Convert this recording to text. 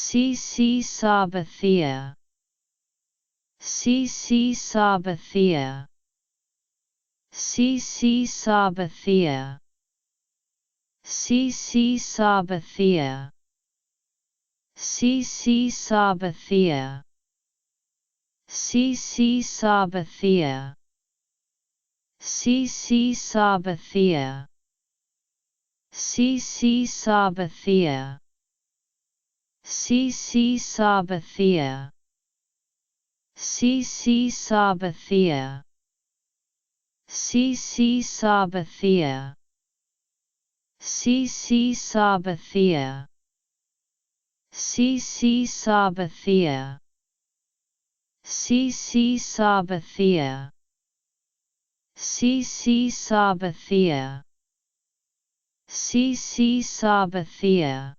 CC Sabathia, CC Sabathia, CC Sabathia, CC Sabathia, CC Sabathia, CC Sabathia, CC Sabathia, CC Sabathia, CC Sabathia, CC Sabathia, CC Sabathia, CC Sabathia, CC Sabathia, CC Sabathia, CC Sabathia, CC Sabathia,